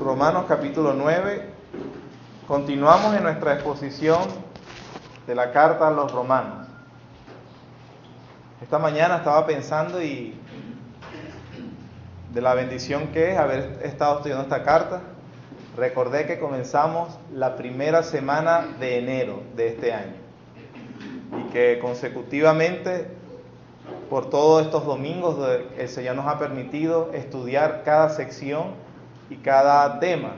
Romanos capítulo 9. Continuamos en nuestra exposición de la carta a los romanos. Esta mañana estaba pensando de la bendición que es haber estado estudiando esta carta. Recordé que comenzamos la primera semana de enero de este año y que consecutivamente por todos estos domingos el Señor nos ha permitido estudiar cada sección y cada tema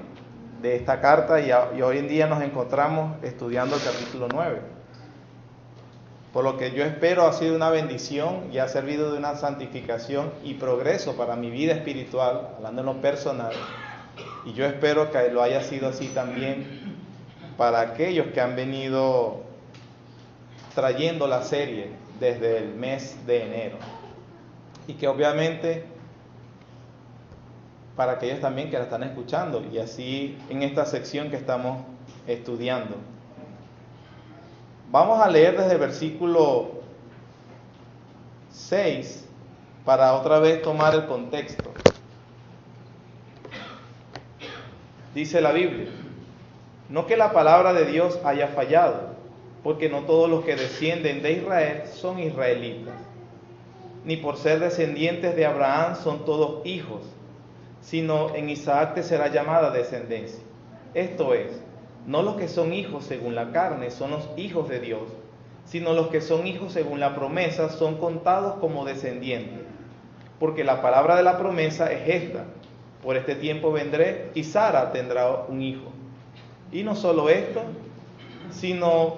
de esta carta y hoy en día nos encontramos estudiando el capítulo 9. Por lo que yo espero ha sido una bendición y ha servido de una santificación y progreso para mi vida espiritual, hablando en lo personal, y yo espero que lo haya sido así también para aquellos que han venido trayendo la serie desde el mes de enero, y que obviamente para aquellos también que la están escuchando, y así en esta sección que estamos estudiando. Vamos a leer desde el versículo 6 para otra vez tomar el contexto. Dice la Biblia: no que la palabra de Dios haya fallado, porque no todos los que descienden de Israel son israelitas, ni por ser descendientes de Abraham son todos hijos, sino en Isaac te será llamada descendencia. Esto es, no los que son hijos según la carne son los hijos de Dios, sino los que son hijos según la promesa son contados como descendientes. Porque la palabra de la promesa es esta: por este tiempo vendré y Sara tendrá un hijo. Y no solo esto, sino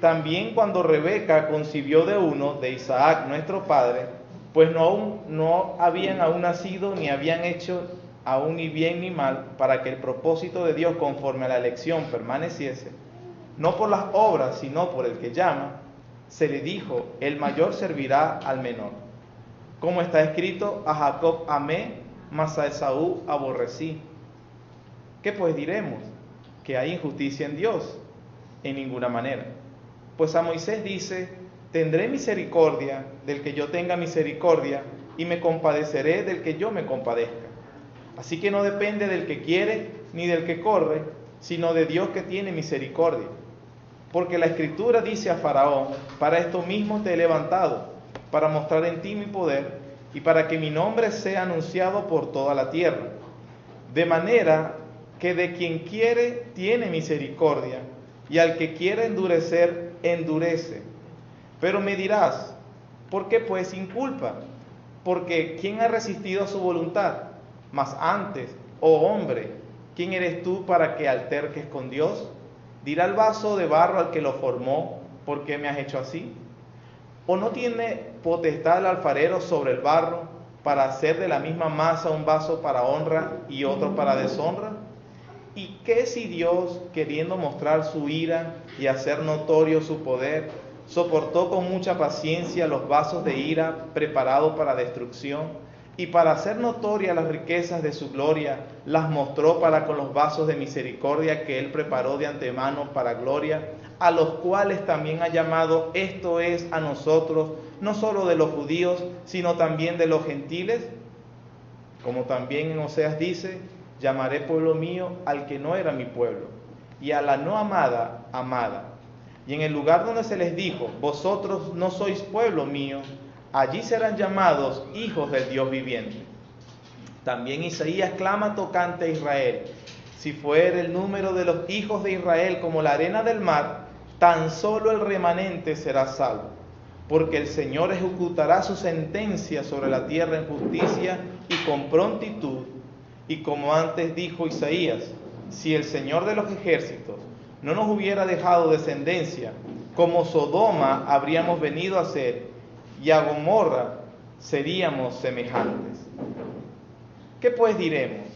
también cuando Rebeca concibió de uno, de Isaac nuestro padre, pues no habían aún nacido ni habían hecho aún ni bien ni mal, para que el propósito de Dios conforme a la elección permaneciese, no por las obras sino por el que llama, se le dijo: el mayor servirá al menor. Como está escrito: a Jacob amé, mas a Esaú aborrecí. ¿Qué pues diremos? ¿Que hay injusticia en Dios? En ninguna manera. Pues a Moisés dice: tendré misericordia del que yo tenga misericordia, y me compadeceré del que yo me compadezca. Así que no depende del que quiere ni del que corre, sino de Dios que tiene misericordia. Porque la Escritura dice a Faraón: para esto mismo te he levantado, para mostrar en ti mi poder, y para que mi nombre sea anunciado por toda la tierra. De manera que de quien quiere tiene misericordia, y al que quiere endurecer, endurece. Pero me dirás: ¿por qué pues sin culpa? Porque ¿quién ha resistido a su voluntad? Mas antes, oh hombre, ¿quién eres tú para que alterques con Dios? ¿Dirá el vaso de barro al que lo formó: ¿por qué me has hecho así? ¿O no tiene potestad el alfarero sobre el barro para hacer de la misma masa un vaso para honra y otro para deshonra? ¿Y qué si Dios, queriendo mostrar su ira y hacer notorio su poder, soportó con mucha paciencia los vasos de ira preparados para destrucción, y para hacer notorias las riquezas de su gloria, las mostró para con los vasos de misericordia que él preparó de antemano para gloria, a los cuales también ha llamado, esto es, a nosotros, no solo de los judíos, sino también de los gentiles? Como también en Oseas dice: llamaré pueblo mío al que no era mi pueblo, y a la no amada, amada. Y en el lugar donde se les dijo: vosotros no sois pueblo mío, allí serán llamados hijos del Dios viviente. También Isaías clama tocante a Israel: si fuere el número de los hijos de Israel como la arena del mar, tan solo el remanente será salvo. Porque el Señor ejecutará su sentencia sobre la tierra en justicia y con prontitud. Y como antes dijo Isaías: si el Señor de los ejércitos no nos hubiera dejado descendencia, como Sodoma habríamos venido a ser, y a Gomorra seríamos semejantes. ¿Qué pues diremos?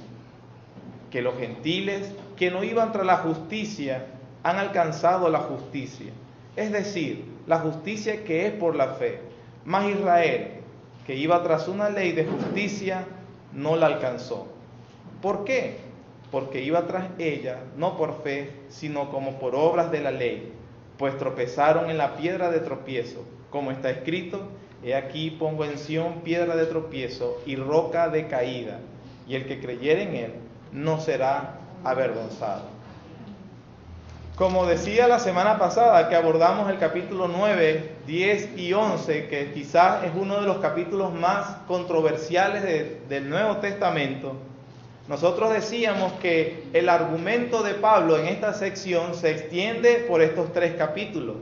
Que los gentiles que no iban tras la justicia han alcanzado la justicia, es decir, la justicia que es por la fe. Mas Israel, que iba tras una ley de justicia, no la alcanzó. ¿Por qué? Porque iba tras ella no por fe, sino como por obras de la ley, pues tropezaron en la piedra de tropiezo, como está escrito: he aquí pongo en Sión piedra de tropiezo y roca de caída, y el que creyere en él no será avergonzado. Como decía la semana pasada que abordamos el capítulo 9, 10 y 11, que quizás es uno de los capítulos más controversiales del Nuevo Testamento, nosotros decíamos que el argumento de Pablo en esta sección se extiende por estos 3 capítulos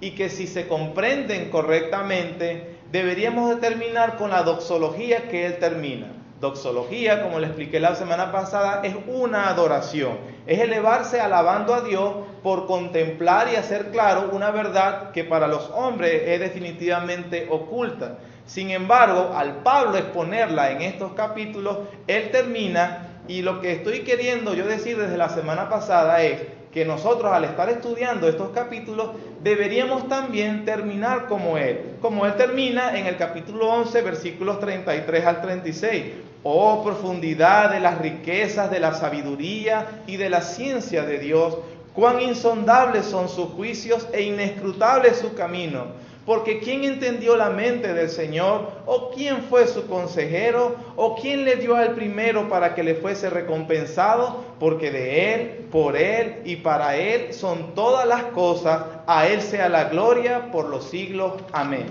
y que si se comprenden correctamente, deberíamos de terminar con la doxología que él termina. Doxología, como le expliqué la semana pasada, es una adoración, es elevarse alabando a Dios por contemplar y hacer claro una verdad que para los hombres es definitivamente oculta. Sin embargo, al Pablo exponerla en estos capítulos, él termina, y lo que estoy queriendo yo decir desde la semana pasada es que nosotros al estar estudiando estos capítulos deberíamos también terminar como él termina en el capítulo 11, versículos 33 al 36. Oh, profundidad de las riquezas de la sabiduría y de la ciencia de Dios, cuán insondables son sus juicios e inescrutable su camino. Porque ¿quién entendió la mente del Señor? ¿O quién fue su consejero? ¿O quién le dio al primero para que le fuese recompensado? Porque de Él, por Él y para Él son todas las cosas. A Él sea la gloria por los siglos. Amén.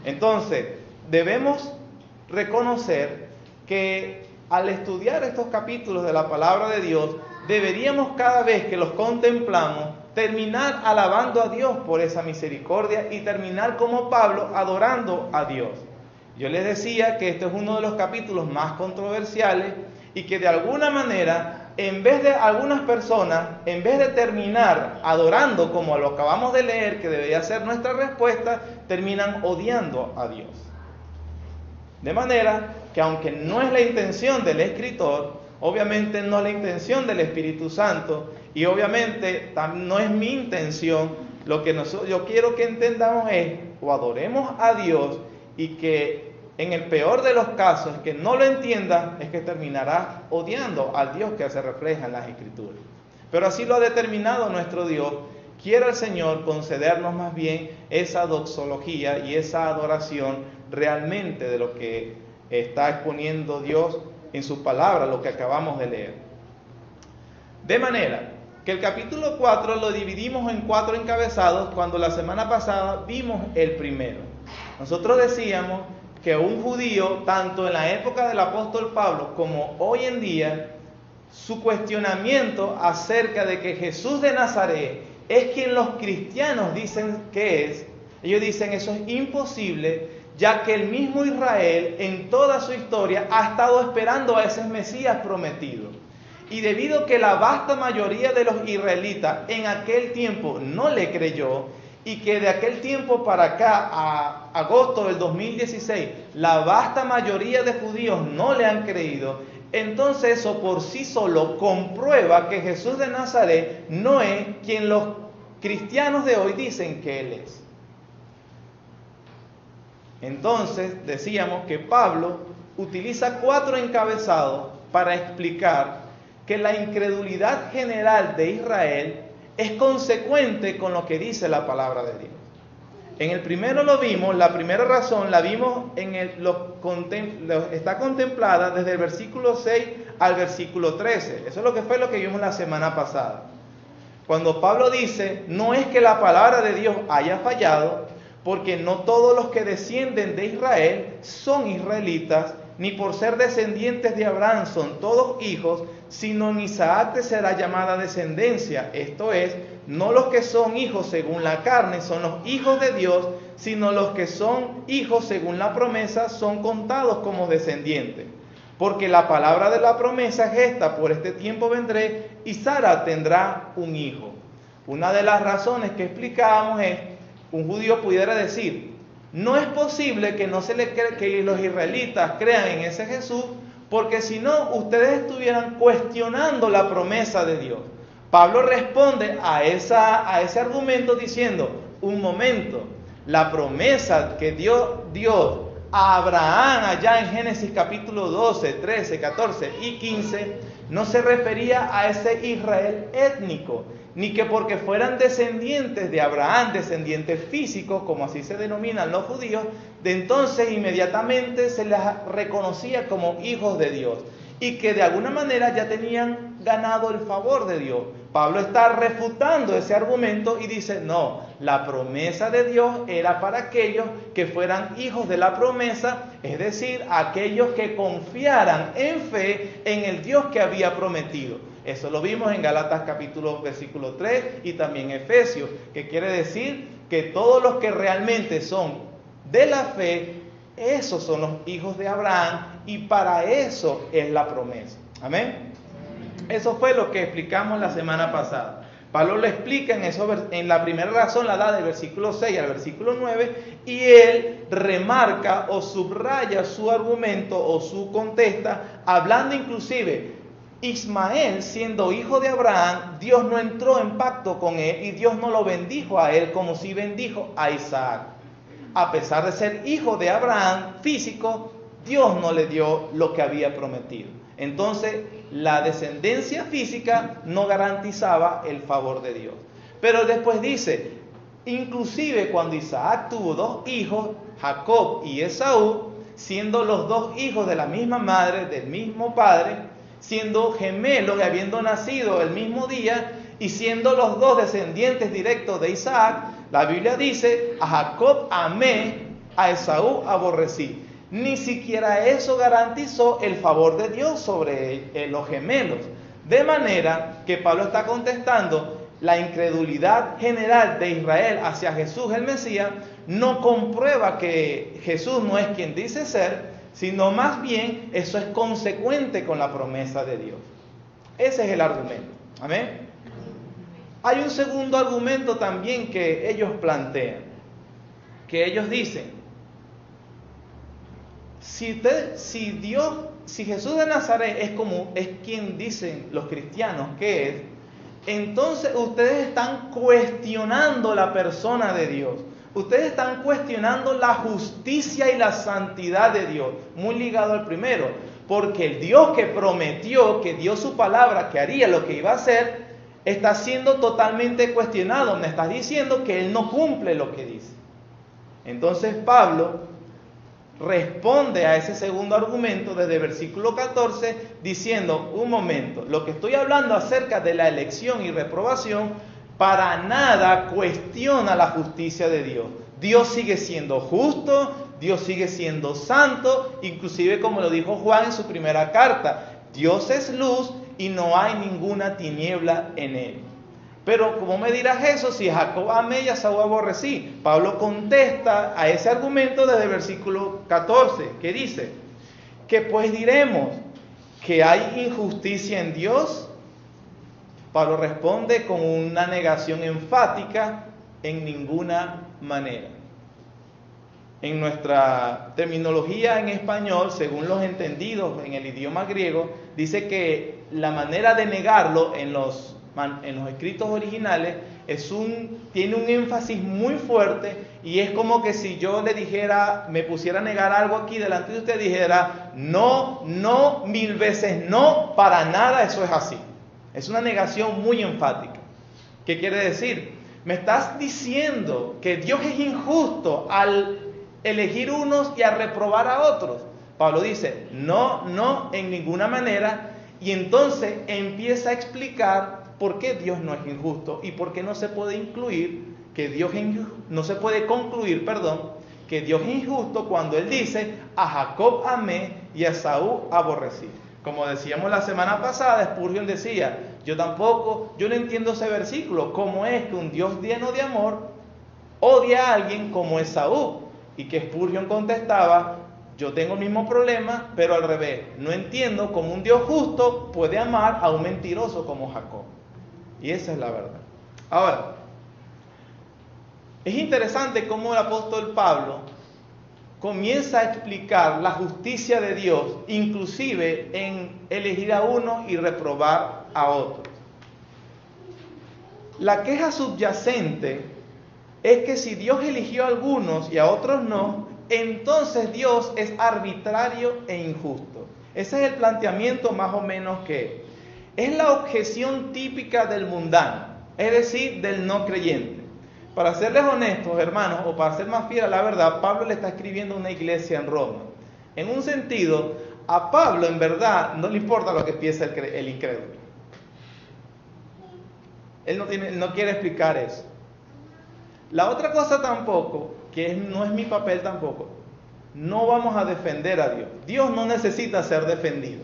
Entonces, debemos reconocer que al estudiar estos capítulos de la palabra de Dios, deberíamos cada vez que los contemplamos terminar alabando a Dios por esa misericordia y terminar como Pablo adorando a Dios. Yo les decía que este es uno de los capítulos más controversiales y que de alguna manera, en vez de algunas personas, en vez de terminar adorando como lo acabamos de leer, que debería ser nuestra respuesta, terminan odiando a Dios. De manera que aunque no es la intención del escritor, obviamente no es la intención del Espíritu Santo, y obviamente no es mi intención, lo que yo quiero que entendamos es, o adoremos a Dios, y que en el peor de los casos, que no lo entienda, es que terminarás odiando al Dios que se refleja en las Escrituras. Pero así lo ha determinado nuestro Dios. Quiera el Señor concedernos más bien esa doxología y esa adoración realmente de lo que está exponiendo Dios en su palabra, lo que acabamos de leer. De manera que el capítulo 4 lo dividimos en 4 encabezados cuando la semana pasada vimos el primero. Nosotros decíamos que un judío, tanto en la época del apóstol Pablo como hoy en día, su cuestionamiento acerca de que Jesús de Nazaret es quien los cristianos dicen que es, ellos dicen eso es imposible, ya que el mismo Israel en toda su historia ha estado esperando a ese Mesías prometido. Y debido a que la vasta mayoría de los israelitas en aquel tiempo no le creyó, y que de aquel tiempo para acá, a agosto del 2016, la vasta mayoría de judíos no le han creído, entonces eso por sí solo comprueba que Jesús de Nazaret no es quien los cristianos de hoy dicen que Él es. Entonces decíamos que Pablo utiliza 4 encabezados para explicar que la incredulidad general de Israel es consecuente con lo que dice la palabra de Dios. En el primero lo vimos, la primera razón la vimos está contemplada desde el versículo 6 al versículo 13. Eso es lo que vimos la semana pasada. Cuando Pablo dice, no es que la palabra de Dios haya fallado, porque no todos los que descienden de Israel son israelitas, ni por ser descendientes de Abraham son todos hijos, sino en Isaac te será llamada descendencia. Esto es, no los que son hijos según la carne son los hijos de Dios, sino los que son hijos según la promesa son contados como descendientes. Porque la palabra de la promesa es esta: por este tiempo vendré y Sara tendrá un hijo. Una de las razones que explicábamos es, un judío pudiera decir, no es posible que no se le que los israelitas crean en ese Jesús, porque si no, ustedes estuvieran cuestionando la promesa de Dios. Pablo responde a ese argumento diciendo, un momento, la promesa que dio Dios a Abraham allá en Génesis capítulo 12, 13, 14 y 15, no se refería a ese Israel étnico, ni que porque fueran descendientes de Abraham, descendientes físicos, como así se denominan los judíos, de entonces inmediatamente se les reconocía como hijos de Dios. y que de alguna manera ya tenían ganado el favor de Dios. Pablo está refutando ese argumento y dice, no, la promesa de Dios era para aquellos que fueran hijos de la promesa, es decir, aquellos que confiaran en fe en el Dios que había prometido. Eso lo vimos en Gálatas capítulo versículo 3 y también Efesios, que quiere decir que todos los que realmente son de la fe, esos son los hijos de Abraham y para eso es la promesa. Amén. Eso fue lo que explicamos la semana pasada. Pablo lo explica en la primera razón, la da del versículo 6 al versículo 9, y él remarca o subraya su argumento o su contesta, hablando inclusive, Ismael siendo hijo de Abraham, Dios no entró en pacto con él y Dios no lo bendijo a él como si bendijo a Isaac. A pesar de ser hijo de Abraham físico, Dios no le dio lo que había prometido. Entonces, la descendencia física no garantizaba el favor de Dios. Pero después dice, inclusive cuando Isaac tuvo dos hijos, Jacob y Esaú, siendo los dos hijos de la misma madre, del mismo padre, siendo gemelos y habiendo nacido el mismo día, y siendo los dos descendientes directos de Isaac, la Biblia dice, a Jacob amé, a Esaú aborrecí. Ni siquiera eso garantizó el favor de Dios sobre los gemelos. De manera que Pablo está contestando, la incredulidad general de Israel hacia Jesús el Mesías no comprueba que Jesús no es quien dice ser, sino más bien eso es consecuente con la promesa de Dios. Ese es el argumento. Amén. Hay un segundo argumento también que ellos plantean, que ellos dicen, si Jesús de Nazaret es quien dicen los cristianos que es, entonces ustedes están cuestionando la persona de Dios. Ustedes están cuestionando la justicia y la santidad de Dios, muy ligado al primero, porque el Dios que prometió, que dio su palabra, que haría lo que iba a hacer, está siendo totalmente cuestionado. Me estás diciendo que Él no cumple lo que dice. Entonces Pablo responde a ese segundo argumento desde el versículo 14 diciendo, un momento, lo que estoy hablando acerca de la elección y reprobación para nada cuestiona la justicia de Dios. Dios sigue siendo justo, Dios sigue siendo santo, inclusive como lo dijo Juan en su primera carta, Dios es luz y no hay ninguna tiniebla en él. Pero ¿cómo me dirás eso si Jacob amé y Esaú aborrecí? Pablo contesta a ese argumento desde el versículo 14, que dice, que pues diremos que hay injusticia en Dios. Pablo responde con una negación enfática, en ninguna manera. En nuestra terminología en español, según los entendidos en el idioma griego, dice que la manera de negarlo en los escritos originales tiene un énfasis muy fuerte, y es como que si yo le dijera, me pusiera a negar algo aquí delante de usted, dijera no, no, 1000 veces no, para nada eso es así. Es una negación muy enfática. ¿Qué quiere decir? Me estás diciendo que Dios es injusto al elegir unos y a reprobar a otros. Pablo dice no, no, en ninguna manera, y entonces empieza a explicar por qué Dios no es injusto y por qué no se puede concluir que Dios es injusto cuando él dice, a Jacob amé y a Esaú aborrecí. Como decíamos la semana pasada, Spurgeon decía, yo no entiendo ese versículo, cómo es que un Dios lleno de amor odia a alguien como Esaú, y que Spurgeon contestaba, yo tengo el mismo problema, pero al revés, no entiendo cómo un Dios justo puede amar a un mentiroso como Jacob. Y esa es la verdad. Ahora, es interesante cómo el apóstol Pablo comienza a explicar la justicia de Dios, inclusive en elegir a uno y reprobar a otro. La queja subyacente es que si Dios eligió a algunos y a otros no, entonces Dios es arbitrario e injusto. Ese es el planteamiento más o menos que es la objeción típica del mundano, es decir, del no creyente. Para serles honestos, hermanos, o para ser más fiel a la verdad, Pablo le está escribiendo a una iglesia en Roma. En un sentido, a Pablo en verdad no le importa lo que piensa el incrédulo. Él no quiere explicar eso. La otra cosa tampoco, no es mi papel tampoco, no vamos a defender a Dios. Dios no necesita ser defendido.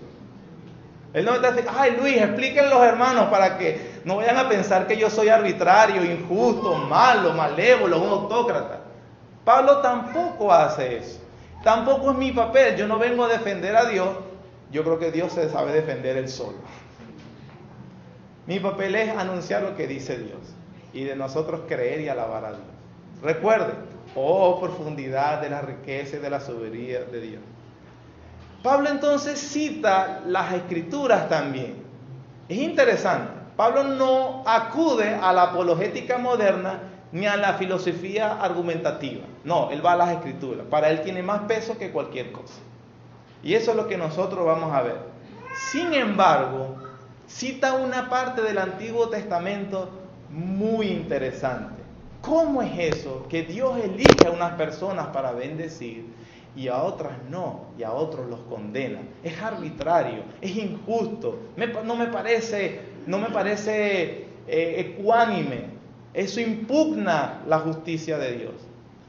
Él no está diciendo, ay Luis, explíquenle a los hermanos para que no vayan a pensar que yo soy arbitrario, injusto, malo, malévolo, un autócrata. Pablo tampoco hace eso. Tampoco es mi papel, yo no vengo a defender a Dios, yo creo que Dios se sabe defender él solo. Mi papel es anunciar lo que dice Dios y de nosotros creer y alabar a Dios. Recuerden, oh profundidad de la riqueza y de la sabiduría de Dios. Pablo entonces cita las escrituras también. Es interesante, Pablo no acude a la apologética moderna ni a la filosofía argumentativa. No, él va a las escrituras. Para él tiene más peso que cualquier cosa. Y eso es lo que nosotros vamos a ver. Sin embargo, cita una parte del Antiguo Testamento muy interesante. ¿Cómo es eso? Que Dios elige a unas personas para bendecir y a otras no, y a otros los condena. Es arbitrario, es injusto, no me parece ecuánime. Eso impugna la justicia de Dios.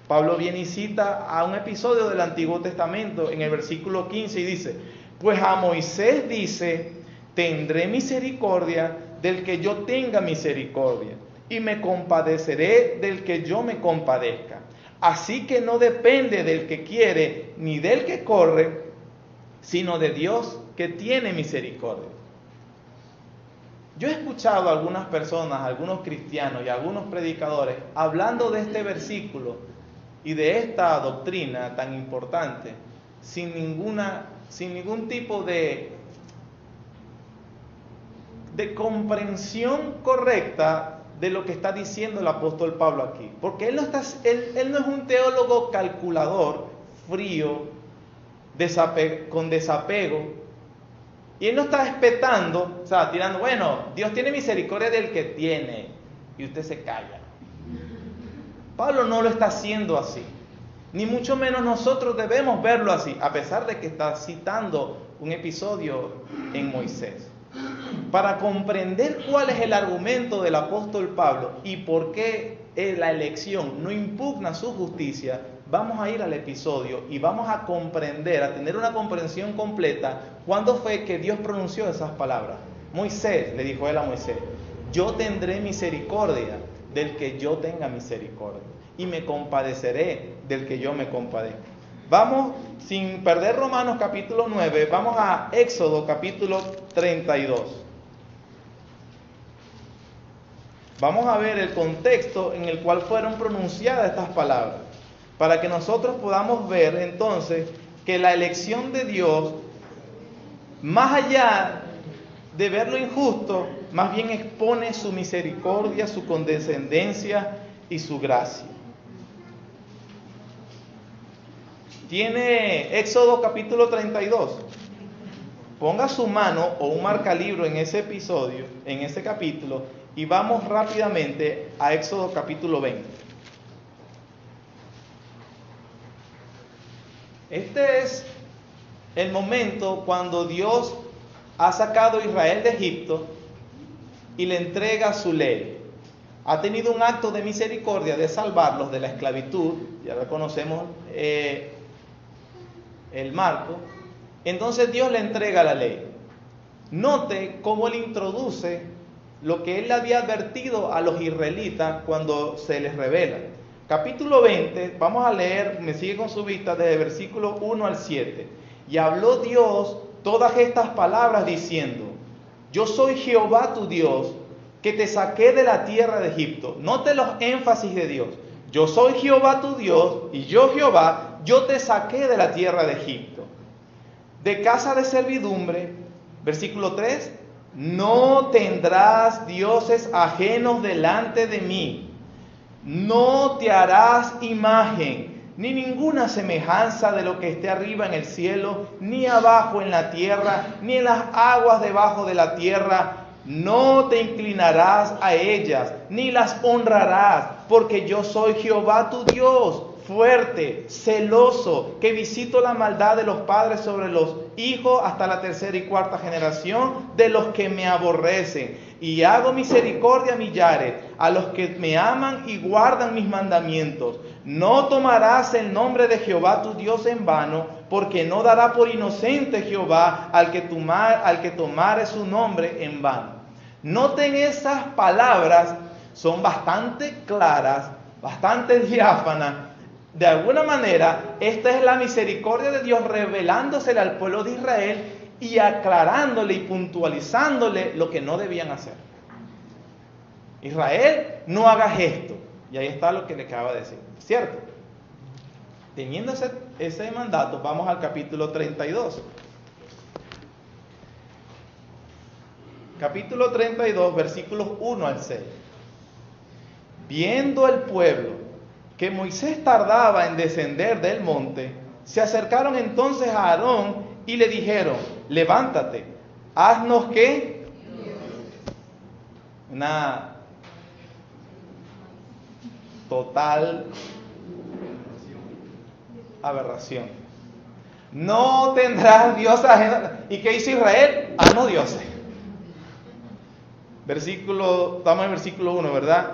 Pablo viene y cita a un episodio del Antiguo Testamento en el versículo 15 y dice, pues a Moisés dice, tendré misericordia del que yo tenga misericordia, y me compadeceré del que yo me compadezca. Así que no depende del que quiere ni del que corre, sino de Dios que tiene misericordia. Yo he escuchado a algunas personas, algunos cristianos y algunos predicadores hablando de este versículo y de esta doctrina tan importante sin ningún tipo de comprensión correcta de lo que está diciendo el apóstol Pablo aquí. Porque él no es un teólogo calculador, frío, con desapego. Y él no está espetando, o sea, tirando, bueno, Dios tiene misericordia del que tiene, y usted se calla. Pablo no lo está haciendo así, ni mucho menos nosotros debemos verlo así, a pesar de que está citando un episodio en Moisés. Para comprender cuál es el argumento del apóstol Pablo y por qué la elección no impugna su justicia, vamos a ir al episodio y vamos a comprender, a tener una comprensión completa, cuándo fue que Dios pronunció esas palabras. Moisés, le dijo él a Moisés, yo tendré misericordia del que yo tenga misericordia, y me compadeceré del que yo me compadezca. Vamos, sin perder Romanos capítulo 9, vamos a Éxodo capítulo 32. Vamos a ver el contexto en el cual fueron pronunciadas estas palabras, para que nosotros podamos ver entonces que la elección de Dios, más allá de ver lo injusto, más bien expone su misericordia, su condescendencia y su gracia. Tiene Éxodo capítulo 32. Ponga su mano o un marcalibro en ese episodio, en ese capítulo, y vamos rápidamente a Éxodo capítulo 20. Este es el momento cuando Dios ha sacado a Israel de Egipto y le entrega su ley. Ha tenido un acto de misericordia de salvarlos de la esclavitud, ya lo conocemos el marco. Entonces Dios le entrega la ley. Note cómo él introduce lo que él había advertido a los israelitas cuando se les revela. Capítulo 20, vamos a leer, me sigue con su vista, desde el versículo 1 al 7. Y habló Dios todas estas palabras diciendo, yo soy Jehová tu Dios, que te saqué de la tierra de Egipto. Note los énfasis de Dios. Yo soy Jehová tu Dios, y yo Jehová, yo te saqué de la tierra de Egipto, de casa de servidumbre. Versículo 3, no tendrás dioses ajenos delante de mí, no te harás imagen, ni ninguna semejanza de lo que esté arriba en el cielo, ni abajo en la tierra, ni en las aguas debajo de la tierra. No te inclinarás a ellas, ni las honrarás, porque yo soy Jehová tu Dios, fuerte, celoso, que visito la maldad de los padres sobre los hijos hasta la tercera y cuarta generación de los que me aborrecen. Y hago misericordia a millares, a los que me aman y guardan mis mandamientos. No tomarás el nombre de Jehová tu Dios en vano, porque no dará por inocente Jehová al que tomare su nombre en vano. Noten esas palabras, son bastante claras, bastante diáfanas. De alguna manera, esta es la misericordia de Dios revelándosele al pueblo de Israel y aclarándole y puntualizándole lo que no debían hacer. Israel, no hagas esto. Y ahí está lo que le acaba de decir, ¿cierto? Teniendo ese mandato, vamos al capítulo 32. Capítulo 32, versículos 1 al 6. Viendo el pueblo que Moisés tardaba en descender del monte, se acercaron entonces a Aarón y le dijeron: levántate, haznos ¿qué? Una total aberración. No tendrás Dios ajeno. ¿Y qué hizo Israel? Haznos dioses. Estamos en versículo 1, ¿verdad?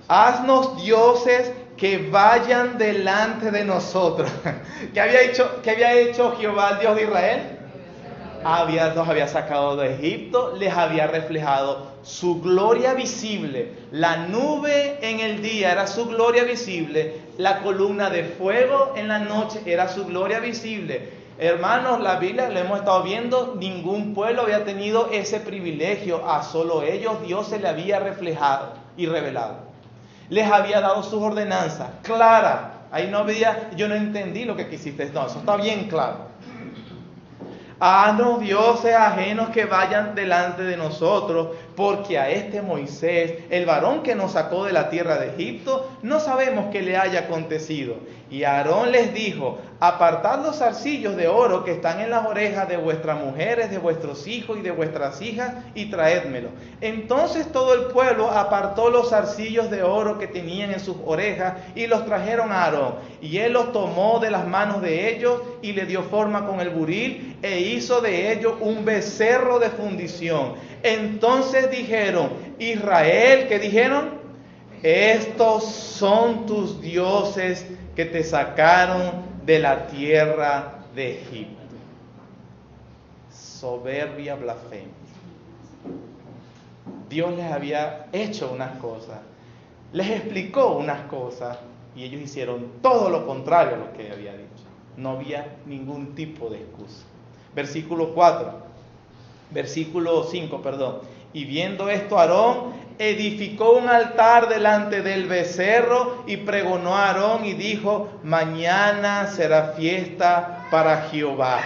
Haznos dioses que vayan delante de nosotros. ¿Qué había hecho Jehová, el Dios de Israel? Los había sacado de Egipto, les había reflejado su gloria visible. La nube en el día era su gloria visible, la columna de fuego en la noche era su gloria visible. Hermanos, la Biblia lo hemos estado viendo, ningún pueblo había tenido ese privilegio, a solo ellos Dios se le había reflejado y revelado. Les había dado sus ordenanzas claras. Ahí no había, yo no entendí lo que quisiste. No, eso está bien claro. Haznos dioses ajenos que vayan delante de nosotros, porque a este Moisés, el varón que nos sacó de la tierra de Egipto, no sabemos qué le haya acontecido. Y Aarón les dijo: apartad los zarcillos de oro que están en las orejas de vuestras mujeres, de vuestros hijos y de vuestras hijas, y traédmelo. Entonces todo el pueblo apartó los zarcillos de oro que tenían en sus orejas y los trajeron a Aarón. Y él los tomó de las manos de ellos y le dio forma con el buril e hizo de ellos un becerro de fundición. Entonces dijeron: Israel, ¿qué dijeron? Estos son tus dioses que te sacaron de la tierra de Egipto. Soberbia, blasfemia. Dios les había hecho unas cosas, les explicó unas cosas, y ellos hicieron todo lo contrario a lo que había dicho. No había ningún tipo de excusa. Versículo 5, perdón. Y viendo esto, Aarón edificó un altar delante del becerro y pregonó a Aarón y dijo: mañana será fiesta para Jehová.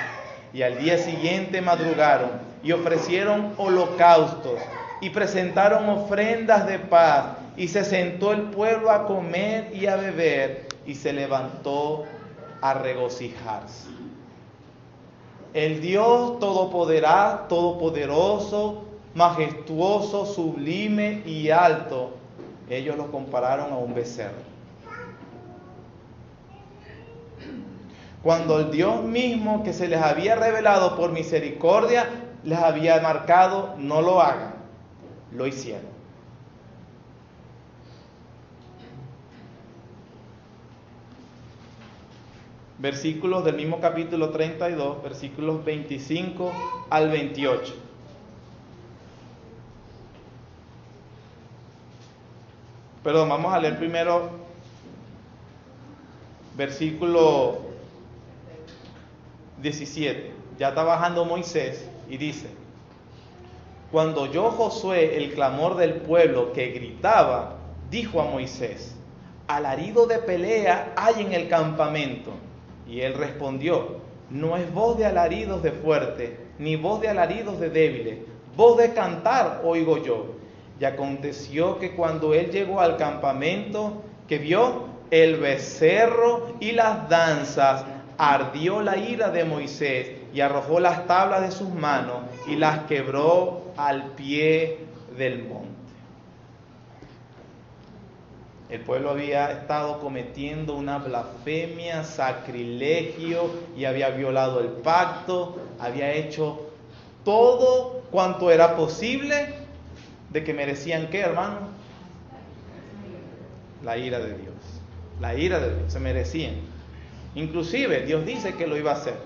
Y al día siguiente madrugaron y ofrecieron holocaustos y presentaron ofrendas de paz, y se sentó el pueblo a comer y a beber, y se levantó a regocijarse. El Dios todopoderoso, majestuoso, sublime y alto, ellos lo compararon a un becerro. Cuando el Dios mismo que se les había revelado por misericordia les había marcado: no lo hagan, lo hicieron. Versículos del mismo capítulo 32, versículos 25 al 28. Perdón, vamos a leer primero versículo 17. Ya está bajando Moisés y dice: cuando oyó Josué el clamor del pueblo que gritaba, dijo a Moisés: alarido de pelea hay en el campamento. Y él respondió: no es voz de alaridos de fuerte, ni voz de alaridos de débiles, voz de cantar oigo yo. Y aconteció que cuando él llegó al campamento, que vio el becerro y las danzas, ardió la ira de Moisés y arrojó las tablas de sus manos y las quebró al pie del monte. El pueblo había estado cometiendo una blasfemia, sacrilegio, y había violado el pacto, había hecho todo cuanto era posible de que merecían, ¿qué, hermano? La ira de Dios. La ira de Dios, se merecían. Inclusive Dios dice que lo iba a hacer.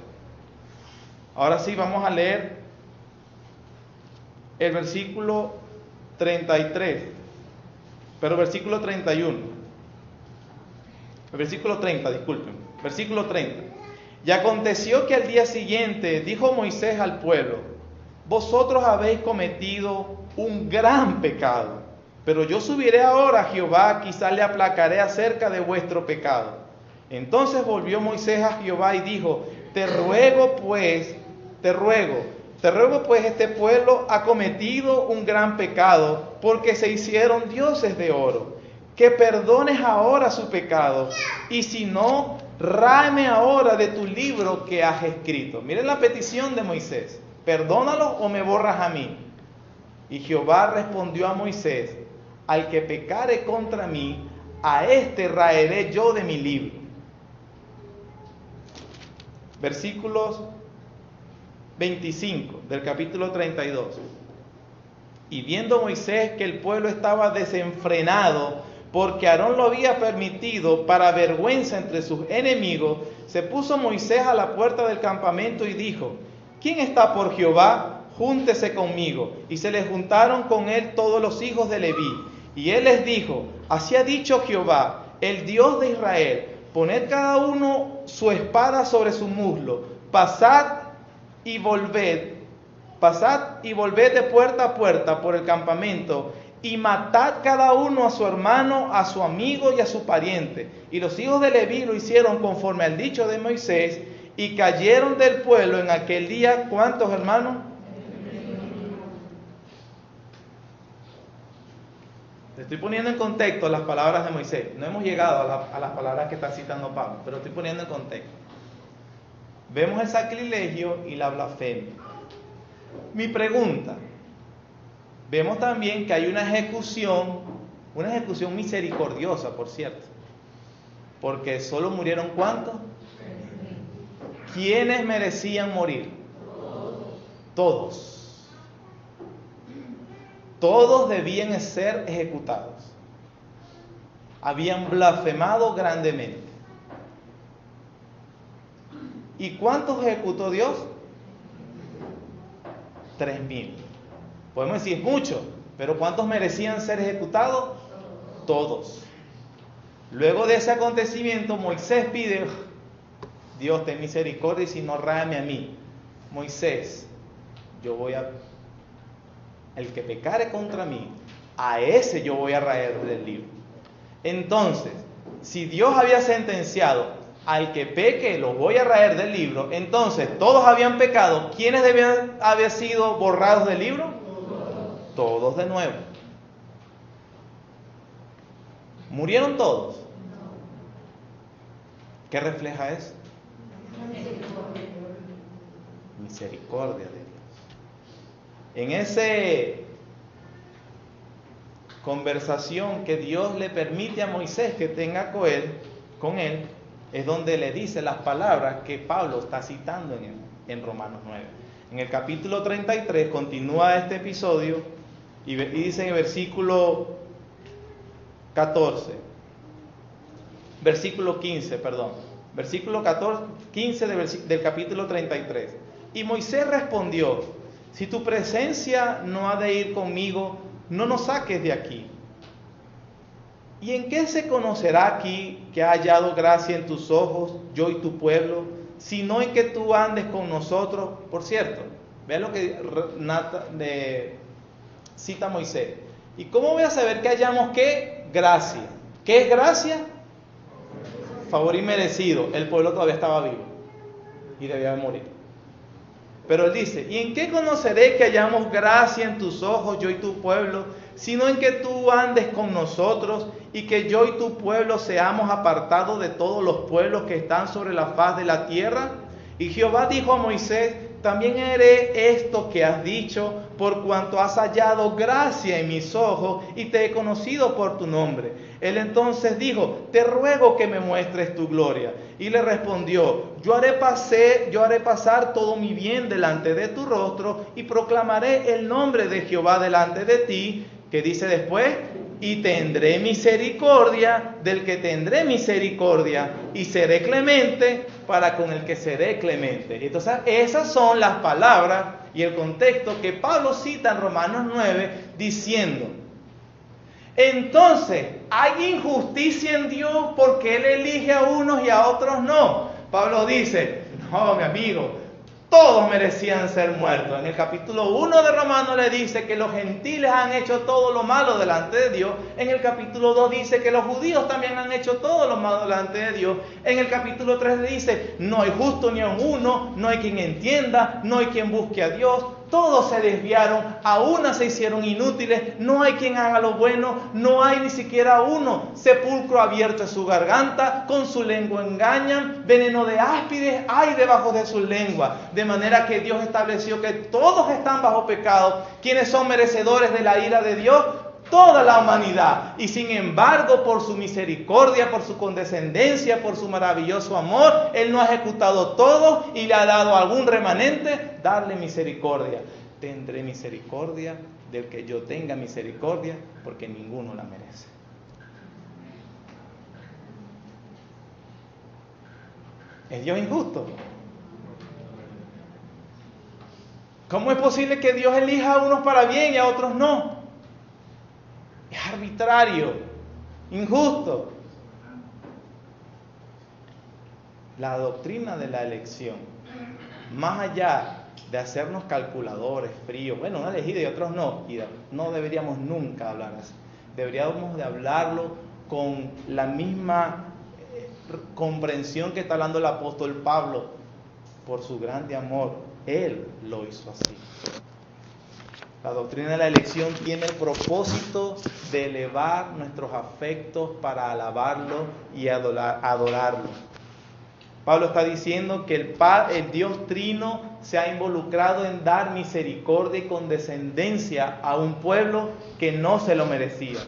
Ahora sí vamos a leer el versículo 33, pero versículo 31. El versículo 30, disculpen. Versículo 30. Y aconteció que al día siguiente dijo Moisés al pueblo: vosotros habéis cometido un gran pecado, pero yo subiré ahora a Jehová, quizá le aplacaré acerca de vuestro pecado. Entonces volvió Moisés a Jehová y dijo: te ruego pues, este pueblo ha cometido un gran pecado, porque se hicieron dioses de oro, que perdones ahora su pecado, y si no, ráeme ahora de tu libro que has escrito. Miren la petición de Moisés: perdónalo o me borras a mí. Y Jehová respondió a Moisés: al que pecare contra mí, a este raeré yo de mi libro. Versículos 25 del capítulo 32. Y viendo Moisés que el pueblo estaba desenfrenado, porque Aarón lo había permitido para vergüenza entre sus enemigos, se puso Moisés a la puerta del campamento y dijo: ¿quién está por Jehová? Júntese conmigo. Y se le juntaron con él todos los hijos de Leví. Y él les dijo: así ha dicho Jehová, el Dios de Israel: poned cada uno su espada sobre su muslo, pasad y volved de puerta a puerta por el campamento, y matad cada uno a su hermano, a su amigo y a su pariente. Y los hijos de Leví lo hicieron conforme al dicho de Moisés, y cayeron del pueblo en aquel día, ¿cuántos, hermanos? Te estoy poniendo en contexto las palabras de Moisés. No hemos llegado a las palabras que está citando Pablo, pero estoy poniendo en contexto. Vemos el sacrilegio y la blasfemia. Mi pregunta: vemos también que hay una ejecución misericordiosa, por cierto, porque solo murieron ¿cuántos? ¿Quiénes merecían morir? Todos. Todos debían ser ejecutados. Habían blasfemado grandemente. ¿Y cuántos ejecutó Dios? 3,000. Podemos decir mucho, pero ¿cuántos merecían ser ejecutados? Todos. Luego de ese acontecimiento, Moisés pide: Dios, ten misericordia, y si no, ráeme a mí. Moisés, el que pecare contra mí, a ese yo voy a raer del libro. Entonces, si Dios había sentenciado: al que peque lo voy a raer del libro, entonces todos habían pecado. ¿Quiénes debían haber sido borrados del libro? Todos de nuevo. ¿Murieron todos? ¿Qué refleja eso? Misericordia de Dios. En esa conversación que Dios le permite a Moisés que tenga con él, es donde le dice las palabras que Pablo está citando en Romanos 9. En el capítulo 33 continúa este episodio y dice en el versículo 15 del capítulo 33. Y Moisés respondió: si tu presencia no ha de ir conmigo, no nos saques de aquí. ¿Y en qué se conocerá aquí que ha hallado gracia en tus ojos, yo y tu pueblo, sino en que tú andes con nosotros? Por cierto, vean lo que cita Moisés. ¿Y cómo voy a saber que hallamos qué? Gracia. ¿Qué es gracia? Favor inmerecido. El pueblo todavía estaba vivo y debía morir. Pero él dice: ¿y en qué conoceré que hallamos gracia en tus ojos, yo y tu pueblo, sino en que tú andes con nosotros y que yo y tu pueblo seamos apartados de todos los pueblos que están sobre la faz de la tierra? Y Jehová dijo a Moisés: también haré esto que has dicho, por cuanto has hallado gracia en mis ojos y te he conocido por tu nombre. Él entonces dijo, te ruego que me muestres tu gloria. Y le respondió, yo haré pasar todo mi bien delante de tu rostro y proclamaré el nombre de Jehová delante de ti. ¿Qué dice después? Y tendré misericordia del que tendré misericordia y seré clemente para con el que seré clemente. Entonces esas son las palabras y el contexto que Pablo cita en Romanos 9 diciendo, entonces, ¿hay injusticia en Dios porque Él elige a unos y a otros no? Pablo dice, no, mi amigo, todos merecían ser muertos. En el capítulo 1 de Romanos le dice que los gentiles han hecho todo lo malo delante de Dios. En el capítulo 2 dice que los judíos también han hecho todo lo malo delante de Dios. En el capítulo 3 le dice, no hay justo ni aun uno, no hay quien entienda, no hay quien busque a Dios. Todos se desviaron, a una se hicieron inútiles, no hay quien haga lo bueno, no hay ni siquiera uno. Sepulcro abierto es su garganta, con su lengua engañan, veneno de áspides hay debajo de su lengua. De manera que Dios estableció que todos están bajo pecado. ¿Quiénes son merecedores de la ira de Dios? Toda la humanidad. Y sin embargo, por su misericordia, por su condescendencia, por su maravilloso amor, Él no ha ejecutado todo y le ha dado a algún remanente darle misericordia. Tendré misericordia del que yo tenga misericordia, porque ninguno la merece. ¿Es Dios injusto? ¿Cómo es posible que Dios elija a unos para bien y a otros no? Es arbitrario, injusto. La doctrina de la elección, más allá de hacernos calculadores, fríos, bueno, uno elegido y otros no, y no deberíamos nunca hablar así. Deberíamos de hablarlo con la misma comprensión que está hablando el apóstol Pablo, por su grande amor. Él lo hizo así. La doctrina de la elección tiene el propósito de elevar nuestros afectos para alabarlo y adorarlo. Pablo está diciendo que el Dios Trino se ha involucrado en dar misericordia y condescendencia a un pueblo que no se lo merecía.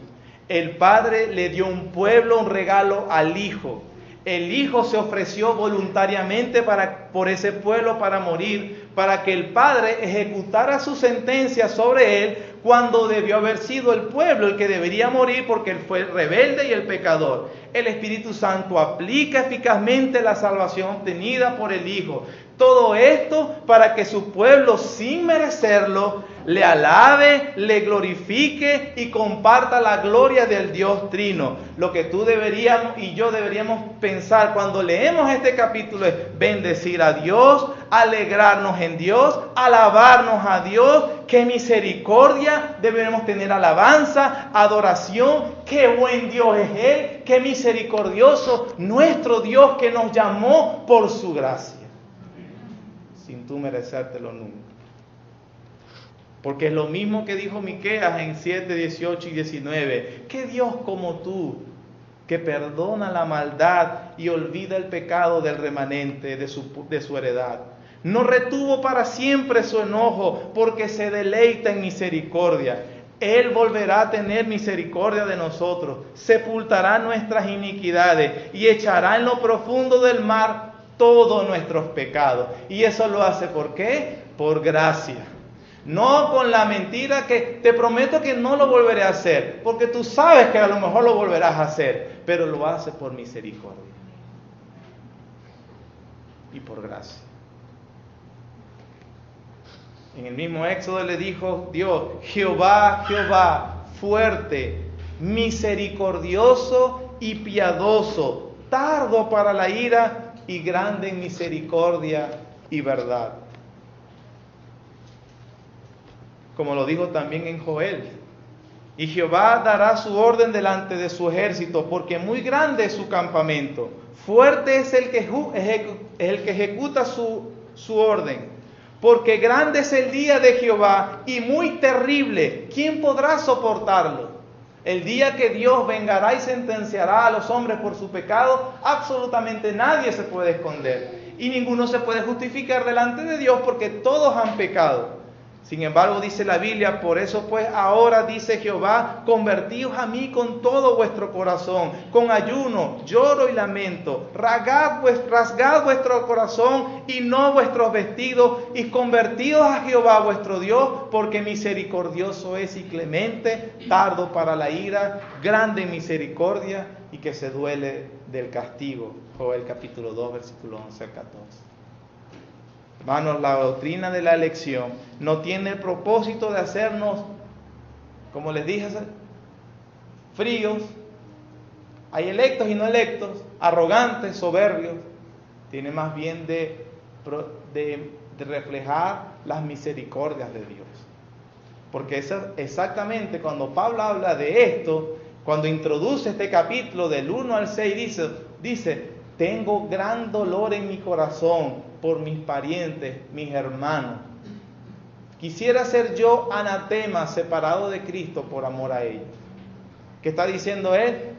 El Padre le dio un pueblo, un regalo al Hijo. El Hijo se ofreció voluntariamente por ese pueblo para morir, para que el Padre ejecutara su sentencia sobre él cuando debió haber sido el pueblo el que debería morir porque él fue el rebelde y el pecador. El Espíritu Santo aplica eficazmente la salvación obtenida por el Hijo. Todo esto para que su pueblo, sin merecerlo, le alabe, le glorifique y comparta la gloria del Dios Trino. Lo que tú deberíamos y yo deberíamos pensar cuando leemos este capítulo es bendecir a Dios, alegrarnos en Dios, alabarnos a Dios. Qué misericordia, debemos tener alabanza, adoración. Qué buen Dios es Él, qué misericordioso nuestro Dios que nos llamó por su gracia, sin tú merecértelo nunca. Porque es lo mismo que dijo Miqueas en 7, 18 y 19. ¿Qué Dios como tú, que perdona la maldad y olvida el pecado del remanente de su heredad? No retuvo para siempre su enojo, porque se deleita en misericordia. Él volverá a tener misericordia de nosotros, sepultará nuestras iniquidades y echará en lo profundo del mar todos nuestros pecados. Y eso lo hace ¿por qué? Por gracia. No con la mentira que te prometo que no lo volveré a hacer, porque tú sabes que a lo mejor lo volverás a hacer, pero lo hace por misericordia y por gracia. En el mismo Éxodo le dijo Dios, Jehová, Jehová, fuerte, misericordioso y piadoso, tardo para la ira y grande en misericordia y verdad. Como lo dijo también en Joel. Y Jehová dará su orden delante de su ejército, porque muy grande es su campamento. Fuerte es el que ejecuta su orden. Porque grande es el día de Jehová y muy terrible. ¿Quién podrá soportarlo? El día que Dios vengará y sentenciará a los hombres por su pecado, absolutamente nadie se puede esconder. Y ninguno se puede justificar delante de Dios porque todos han pecado. Sin embargo, dice la Biblia, por eso pues ahora dice Jehová, convertíos a mí con todo vuestro corazón, con ayuno, lloro y lamento, rasgad vuestro corazón y no vuestros vestidos, y convertíos a Jehová vuestro Dios, porque misericordioso es y clemente, tardo para la ira, grande en misericordia y que se duele del castigo. Joel capítulo 2, versículo 11 al 14. Hermanos, la doctrina de la elección no tiene el propósito de hacernos, como les dije, fríos, hay electos y no electos, arrogantes, soberbios. Tiene más bien de reflejar las misericordias de Dios. Porque exactamente cuando Pablo habla de esto, cuando introduce este capítulo del 1 al 6, dice, tengo gran dolor en mi corazón por mis parientes, mis hermanos. Quisiera ser yo anatema, separado de Cristo por amor a ellos. ¿Qué está diciendo él?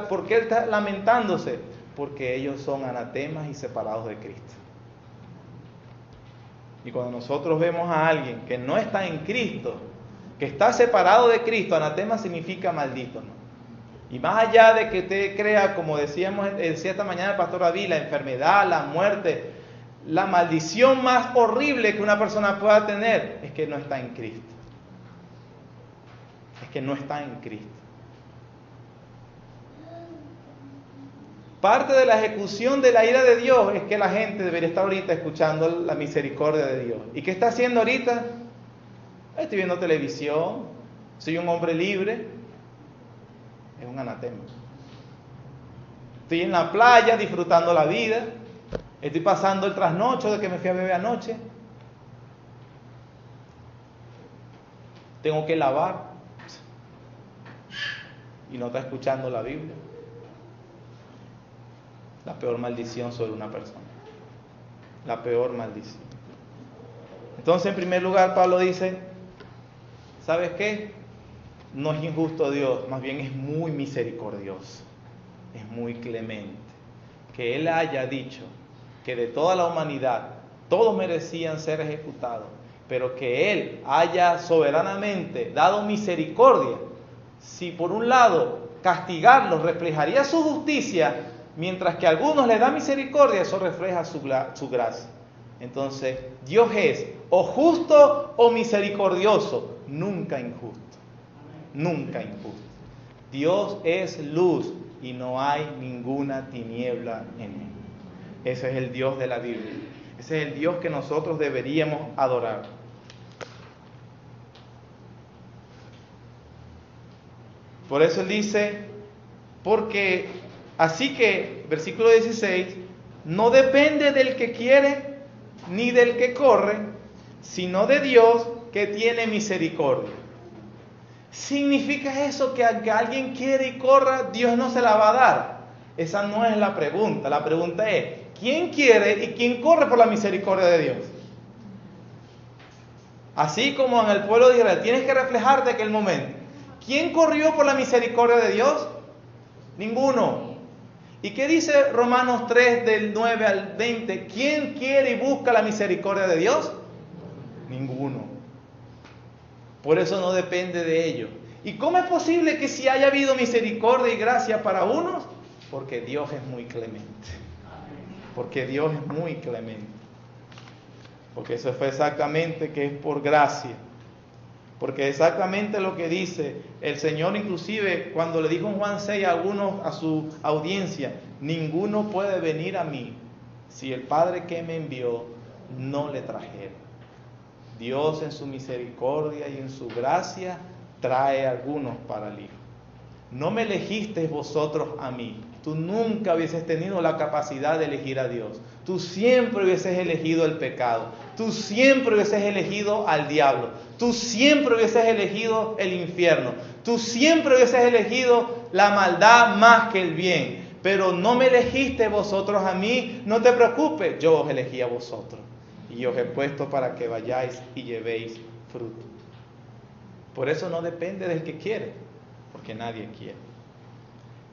¿Por qué él está lamentándose? Porque ellos son anatemas y separados de Cristo. Y cuando nosotros vemos a alguien que no está en Cristo, que está separado de Cristo, anatema significa maldito, ¿no? Y más allá de que usted crea, como decía esta mañana el pastor David, la enfermedad, la muerte, la maldición más horrible que una persona pueda tener es que no está en Cristo. Es que no está en Cristo. Parte de la ejecución de la ira de Dios es que la gente debería estar ahorita escuchando la misericordia de Dios. ¿Y qué está haciendo ahorita? Estoy viendo televisión, soy un hombre libre. Es un anatema. Estoy en la playa disfrutando la vida. Estoy pasando el trasnocho de que me fui a beber anoche. Tengo que lavar. Y no está escuchando la Biblia. La peor maldición sobre una persona. La peor maldición. Entonces, en primer lugar, Pablo dice, ¿sabes qué? No es injusto Dios, más bien es muy misericordioso, es muy clemente. Que Él haya dicho que de toda la humanidad todos merecían ser ejecutados, pero que Él haya soberanamente dado misericordia. Si por un lado castigarlos reflejaría su justicia, mientras que a algunos les da misericordia, eso refleja su gracia. Entonces, Dios es o justo o misericordioso, nunca injusto. Nunca injusto. Dios es luz y no hay ninguna tiniebla en él. Ese es el Dios de la Biblia. Ese es el Dios que nosotros deberíamos adorar. Por eso él dice, porque así que, versículo 16, no depende del que quiere ni del que corre, sino de Dios que tiene misericordia. ¿Significa eso que aunque alguien quiere y corra, Dios no se la va a dar? Esa no es la pregunta. La pregunta es, ¿quién quiere y quién corre por la misericordia de Dios? Así como en el pueblo de Israel, tienes que reflejarte aquel momento. ¿Quién corrió por la misericordia de Dios? Ninguno. ¿Y qué dice Romanos 3 del 9 al 20? ¿Quién quiere y busca la misericordia de Dios? Ninguno. Por eso no depende de ellos. ¿Y cómo es posible que si haya habido misericordia y gracia para unos? Porque Dios es muy clemente. Porque Dios es muy clemente. Porque eso fue exactamente que es por gracia. Porque exactamente lo que dice el Señor, inclusive cuando le dijo en Juan 6 a algunos, a su audiencia, ninguno puede venir a mí si el Padre que me envió no le trajera. Dios en su misericordia y en su gracia trae a algunos para el Hijo. No me elegisteis vosotros a mí. Tú nunca hubieses tenido la capacidad de elegir a Dios. Tú siempre hubieses elegido el pecado. Tú siempre hubieses elegido al diablo. Tú siempre hubieses elegido el infierno. Tú siempre hubieses elegido la maldad más que el bien. Pero no me elegiste vosotros a mí. No te preocupes, yo os elegí a vosotros. Y os he puesto para que vayáis y llevéis fruto. Por eso no depende del que quiere, porque nadie quiere.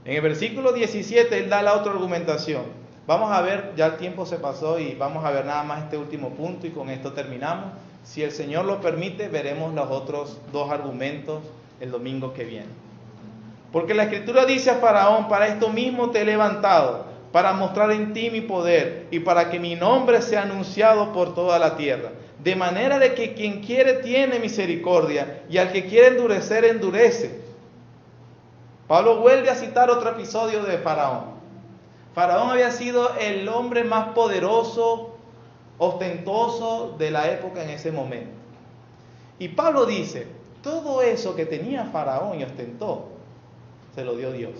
En el versículo 17 él da la otra argumentación. Vamos a ver, ya el tiempo se pasó y vamos a ver nada más este último punto y con esto terminamos. Si el Señor lo permite, veremos los otros dos argumentos el domingo que viene. Porque la Escritura dice a Faraón: para esto mismo te he levantado, para mostrar en ti mi poder y para que mi nombre sea anunciado por toda la tierra. De manera de que quien quiere tiene misericordia y al que quiere endurecer, endurece. Pablo vuelve a citar otro episodio de Faraón. Faraón había sido el hombre más poderoso, ostentoso de la época en ese momento. Y Pablo dice: todo eso que tenía Faraón y ostentó, se lo dio Dios.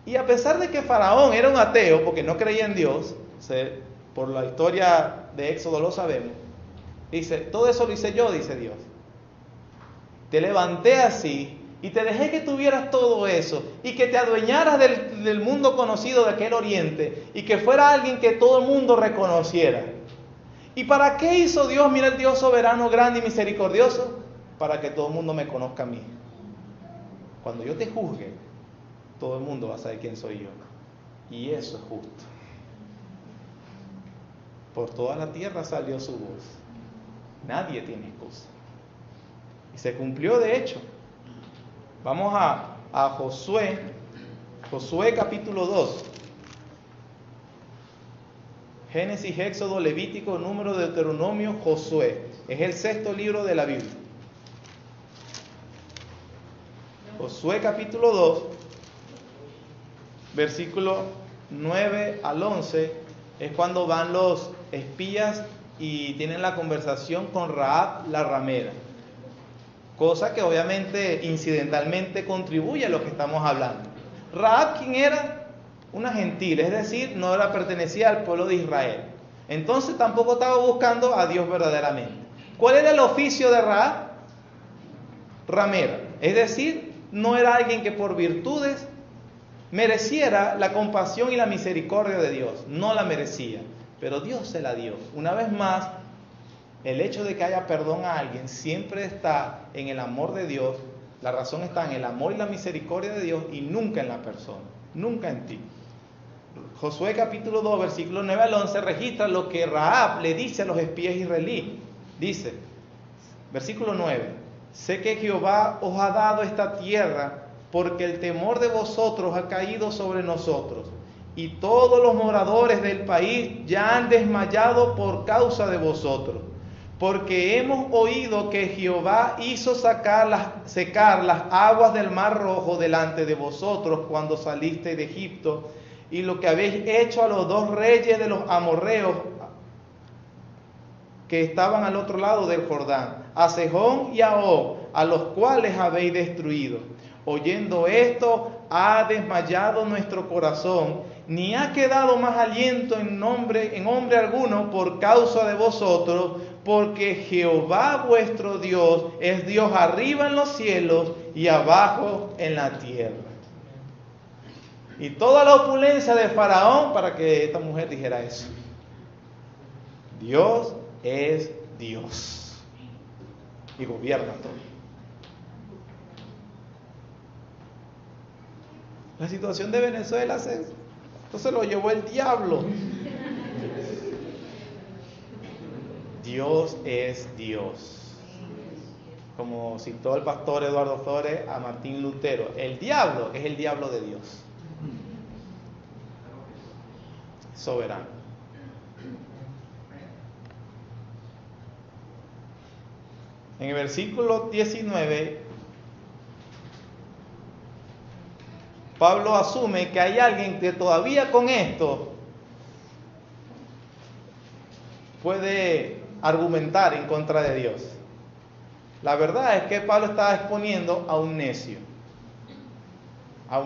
Y a pesar de que Faraón era un ateo, porque no creía en Dios, por la historia de Éxodo lo sabemos, dice: todo eso lo hice yo, dice Dios. Te levanté así y te dejé que tuvieras todo eso y que te adueñaras del mundo conocido de aquel oriente y que fuera alguien que todo el mundo reconociera. ¿Y para qué hizo Dios? Mira, el Dios soberano, grande y misericordioso, para que todo el mundo me conozca a mí. Cuando yo te juzgue, todo el mundo va a saber quién soy yo. Y eso es justo. Por toda la tierra salió su voz. Nadie tiene excusa. Y se cumplió de hecho. Vamos a Josué. Josué capítulo 2. Génesis, Éxodo, Levítico, Número, Deuteronomio, Josué. Es el sexto libro de la Biblia. Josué capítulo 2, versículo 9 al 11, es cuando van los espías y tienen la conversación con Rahab la ramera. Cosa que obviamente incidentalmente contribuye a lo que estamos hablando. Rahab, ¿quién era? Una gentil, es decir, no pertenecía al pueblo de Israel. Entonces tampoco estaba buscando a Dios verdaderamente. ¿Cuál era el oficio de Rahab? Ramera. Es decir, no era alguien que por virtudes mereciera la compasión y la misericordia de Dios. No la merecía, pero Dios se la dio. Una vez más, el hecho de que haya perdón a alguien siempre está en el amor de Dios. La razón está en el amor y la misericordia de Dios y nunca en la persona, nunca en ti. Josué capítulo 2, versículo 9 al 11 registra lo que Rahab le dice a los espías israelíes. Dice, versículo 9: sé que Jehová os ha dado esta tierra, porque el temor de vosotros ha caído sobre nosotros, y todos los moradores del país ya han desmayado por causa de vosotros. Porque hemos oído que Jehová hizo secar las aguas del Mar Rojo delante de vosotros cuando salisteis de Egipto, y lo que habéis hecho a los dos reyes de los amorreos que estaban al otro lado del Jordán, a Sejón y a Og, a los cuales habéis destruido. Oyendo esto, ha desmayado nuestro corazón, ni ha quedado más aliento en hombre alguno por causa de vosotros, porque Jehová vuestro Dios es Dios arriba en los cielos y abajo en la tierra. Y toda la opulencia de Faraón para que esta mujer dijera eso. Dios es Dios y gobierna todo. La situación de Venezuela entonces lo llevó el diablo. Dios es Dios. Como citó el pastor Eduardo Flores a Martín Lutero, el diablo es el diablo de Dios. Soberano. En el versículo 19, Pablo asume que hay alguien que todavía con esto puede argumentar en contra de Dios. La verdad es que Pablo estaba exponiendo a un necio, a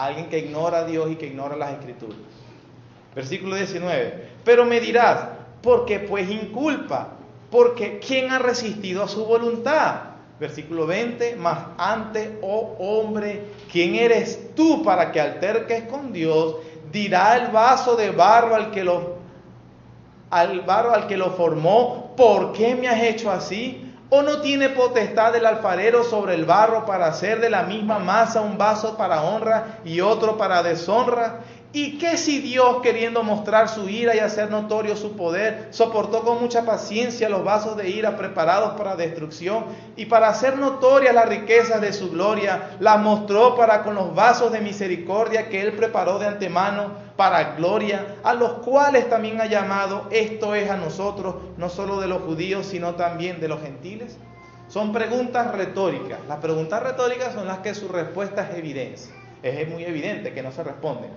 alguien que ignora a Dios y que ignora las Escrituras. Versículo 19, pero me dirás, ¿por qué pues inculpa? Porque ¿quién ha resistido a su voluntad? Versículo 20, mas antes, oh hombre, ¿quién eres tú para que alterques con Dios? Dirá el vaso de barro al que lo formó, ¿por qué me has hecho así? ¿O no tiene potestad el alfarero sobre el barro para hacer de la misma masa un vaso para honra y otro para deshonra? ¿Y qué si Dios, queriendo mostrar su ira y hacer notorio su poder, soportó con mucha paciencia los vasos de ira preparados para destrucción y para hacer notorias las riquezas de su gloria, las mostró para con los vasos de misericordia que Él preparó de antemano para gloria, a los cuales también ha llamado, esto es a nosotros, no solo de los judíos, sino también de los gentiles? Son preguntas retóricas. Las preguntas retóricas son las que su respuesta es evidencia. Es muy evidente que no se responden.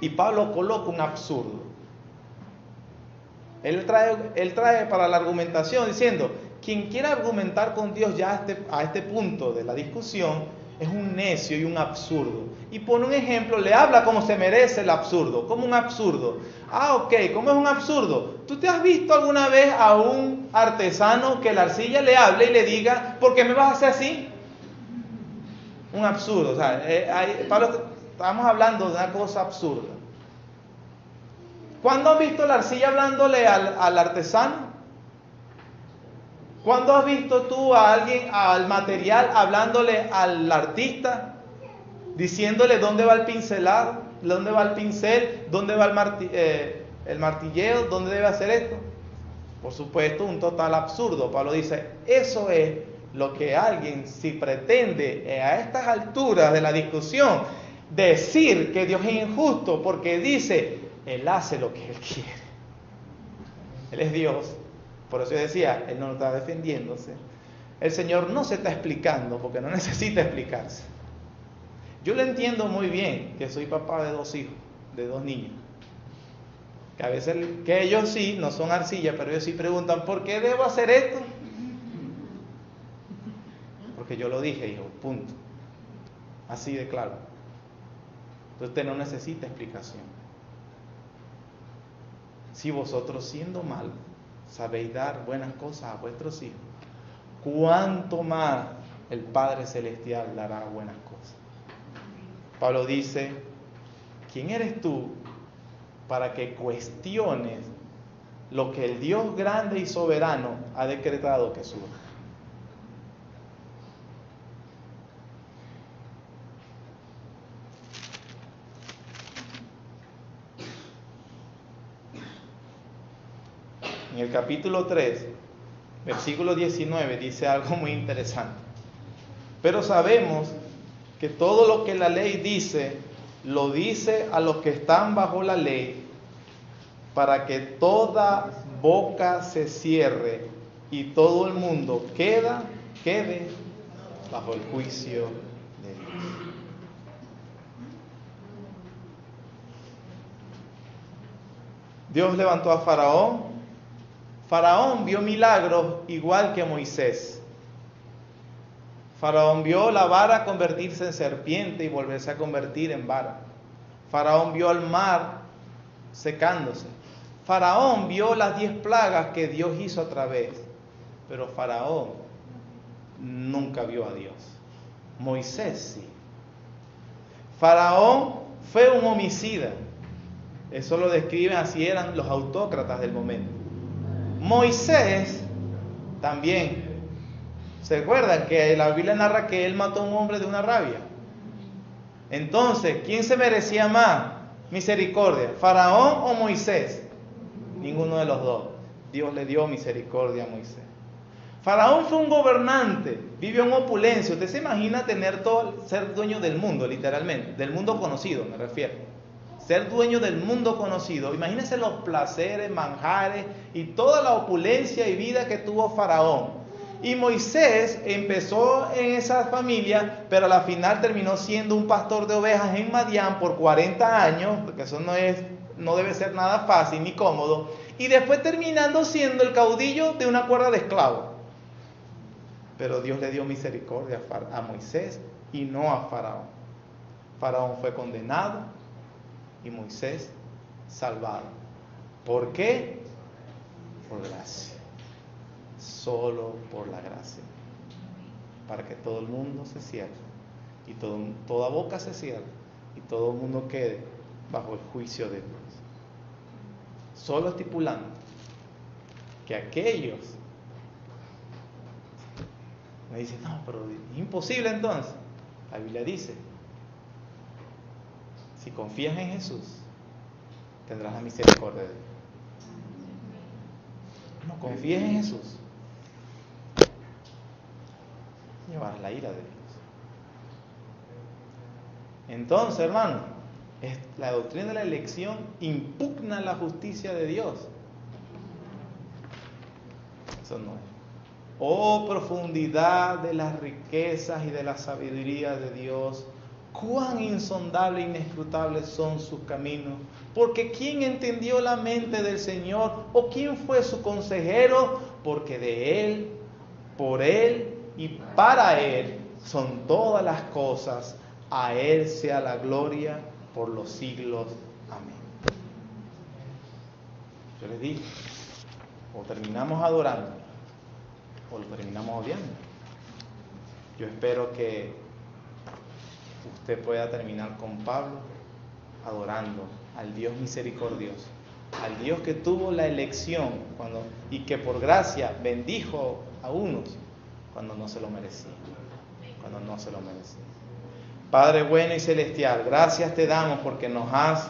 Y Pablo coloca un absurdo. Él trae para la argumentación diciendo, quien quiera argumentar con Dios ya a este punto de la discusión es un necio y un absurdo. Y pone un ejemplo, le habla como se merece el absurdo, como un absurdo. Ok, ¿cómo es un absurdo? ¿Tú te has visto alguna vez a un artesano que la arcilla le hable y le diga, ¿por qué me vas a hacer así? Un absurdo. O sea, Pablo... Estamos hablando de una cosa absurda. ¿Cuándo has visto la arcilla hablándole al artesano? ¿Cuándo has visto tú a alguien, al material, hablándole al artista? Diciéndole dónde va el pincelado, dónde va el pincel, dónde va el martilleo, dónde debe hacer esto. Por supuesto, un total absurdo. Pablo dice, eso es lo que alguien, si pretende a estas alturas de la discusión, decir que Dios es injusto porque dice, Él hace lo que Él quiere. Él es Dios. Por eso yo decía, Él no está defendiéndose. El Señor no se está explicando porque no necesita explicarse. Yo lo entiendo muy bien, que soy papá de 2 hijos, de 2 niños. Que a veces, que ellos sí, no son arcilla, pero ellos sí preguntan, ¿por qué debo hacer esto? Porque yo lo dije, hijo, punto. Así de claro. Entonces usted no necesita explicación. Si vosotros siendo malos sabéis dar buenas cosas a vuestros hijos, ¿cuánto más el Padre Celestial dará buenas cosas? Pablo dice, ¿quién eres tú para que cuestiones lo que el Dios grande y soberano ha decretado que surja? En el capítulo 3, versículo 19, dice algo muy interesante. Pero sabemos que todo lo que la ley dice, lo dice a los que están bajo la ley, para que toda boca se cierre y todo el mundo quede bajo el juicio de Dios. Dios levantó a Faraón. Faraón vio milagros igual que Moisés. Faraón vio la vara convertirse en serpiente y volverse a convertir en vara. Faraón vio al mar secándose. Faraón vio las 10 plagas que Dios hizo a través. Pero Faraón nunca vio a Dios. Moisés sí. Faraón fue un homicida. Eso lo describen, así eran los autócratas del momento. Moisés también. ¿Se acuerdan que la Biblia narra que él mató a un hombre de una rabia? Entonces, ¿quién se merecía más misericordia? ¿Faraón o Moisés? Ninguno de los dos. Dios le dio misericordia a Moisés. Faraón fue un gobernante, vivió en opulencia. Usted se imagina ser dueño del mundo, literalmente, del mundo conocido me refiero. Ser dueño del mundo conocido. Imagínense los placeres, manjares y toda la opulencia y vida que tuvo Faraón. Y Moisés empezó en esa familia, pero a la final terminó siendo un pastor de ovejas en Madián por 40 años, porque eso no debe ser nada fácil ni cómodo. Y después terminando siendo el caudillo de una cuerda de esclavos. Pero Dios le dio misericordia a Moisés y no a Faraón. Faraón fue condenado y Moisés salvado. ¿Por qué? Por gracia. Solo por la gracia. Para que todo el mundo se cierre y toda boca se cierre y todo el mundo quede bajo el juicio de Dios. Solo estipulando que aquellos me dicen, no, pero es imposible entonces. La Biblia dice, Si confías en Jesús, tendrás la misericordia de Dios. No confíes en Jesús, llevarás la ira de Dios. Entonces, hermano, la doctrina de la elección impugna la justicia de Dios. Eso no es. Oh, profundidad de las riquezas y de la sabiduría de Dios, cuán insondable e inescrutables son sus caminos. Porque ¿quién entendió la mente del Señor? ¿O quién fue su consejero? Porque de Él, por Él y para Él son todas las cosas. A Él sea la gloria por los siglos. Amén. Yo les dije, o terminamos adorando, o lo terminamos odiando. Yo espero que usted pueda terminar con Pablo adorando al Dios misericordioso, al Dios que tuvo la elección y que por gracia bendijo a unos cuando no se lo merecían. Cuando no se lo merecían. Padre bueno y celestial, gracias te damos porque nos has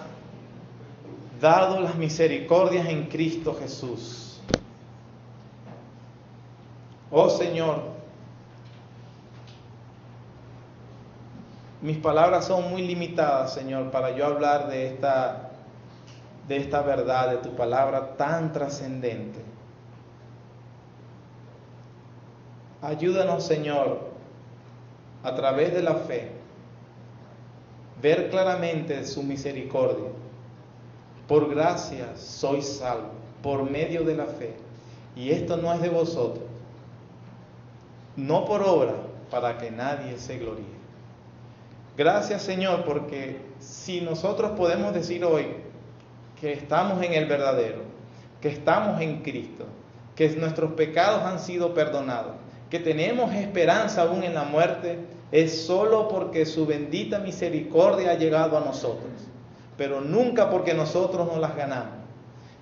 dado las misericordias en Cristo Jesús. Oh Señor, mis palabras son muy limitadas, Señor, para yo hablar de esta verdad, de tu palabra tan trascendente. Ayúdanos, Señor, a través de la fe, ver claramente su misericordia. Por gracia sois salvos, por medio de la fe. Y esto no es de vosotros, no por obra, para que nadie se gloríe. Gracias, Señor, porque si nosotros podemos decir hoy que estamos en el verdadero, que estamos en Cristo, que nuestros pecados han sido perdonados, que tenemos esperanza aún en la muerte, es solo porque su bendita misericordia ha llegado a nosotros, pero nunca porque nosotros nos las ganamos,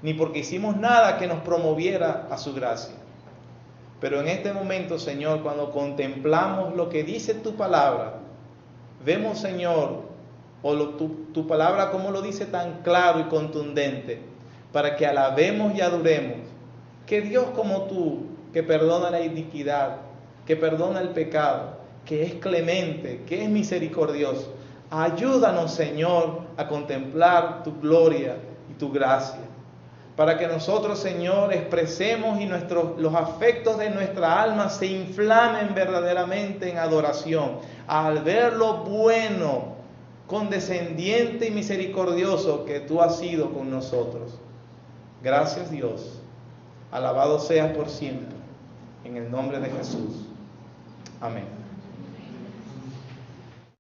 ni porque hicimos nada que nos promoviera a su gracia. Pero en este momento, Señor, cuando contemplamos lo que dice tu palabra, vemos, Señor, tu palabra como lo dice tan claro y contundente, para que alabemos y adoremos que Dios como tú, que perdona la iniquidad, que perdona el pecado, que es clemente, que es misericordioso, ayúdanos, Señor, a contemplar tu gloria y tu gracia, para que nosotros, Señor, expresemos y los afectos de nuestra alma se inflamen verdaderamente en adoración, al ver lo bueno, condescendiente y misericordioso que tú has sido con nosotros. Gracias, Dios. Alabado seas por siempre. En el nombre de Jesús. Amén.